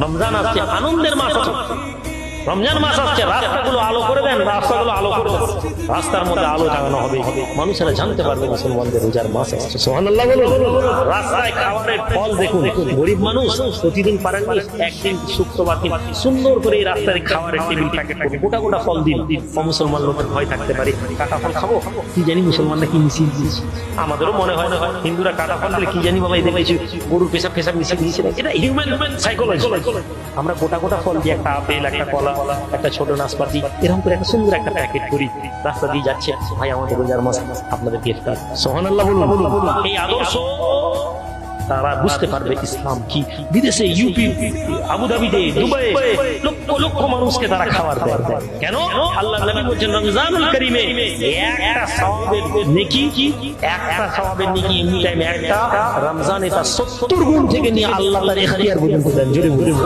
রমজান আসছে, আনন্দের মাস আসছে, রমজান মাস আসছে, রাস্তাগুলো আলো করে দেন, রাস্তাগুলো আলো করে দেন, রাস্তার মধ্যে আলো টাঙানো হবে, মানুষেরা জানতে পারবে মুসলমানদের রোজার মাস আসছে। সুবহানাল্লাহ বলুন। রাস্তায় খাবারের ফল দেখুন, গরিব মানুষ প্রতিদিন পারেন না, একদিন শুক্রবার দিন সুন্দর করে এই রাস্তায় খাবারের টেবিল প্যাকেট করে গোটা গোটা ফল দিন, মুসলমান লোকের ভয় থাকতে পারে কাটা ফল খাবো, কি জানি মুসলমানরা কি মিশিয়ে দিয়েছে। আমাদেরও মনে হয় হিন্দুরা কাটা ফল দিলে কি জানি বাবা এদের কিছু গরুর পেশাব ফেসাব মিশিয়ে দিয়েছে, এটা হিউম্যান সাইকোলজি। আমরা গোটা গোটা ফল দিয়ে একটা আপেল, একটা কলা, একটা ছোট নাশপাতি এরকম করে একটা সুন্দর একটা প্যাকেট করি, রাস্তা দিয়ে যাচ্ছে, ভাই আমাদের রোজার মাস, আপনাদের ইফতার। সুবহানাল্লাহ বলুন। এই আদর্শ তারা বুঝতে পারবে ইসলাম কি। বিদেশে ইউপি, আবুধাবিতে, দুবাইয়ে লক্ষ লক্ষ মানুষকে তারা খাবার দেয়। কেন? আল্লাহ নবী বলেন রমজানুল কারীমে একটা সওয়াবের নেকি, একটা সওয়াবের নেকি এমনি টাইমে একটা, রমজানে তা 70 গুণ থেকে নিয়ে আল্লাহ তার ইখতিয়ার পর্যন্ত দেন। জোরে বলুন।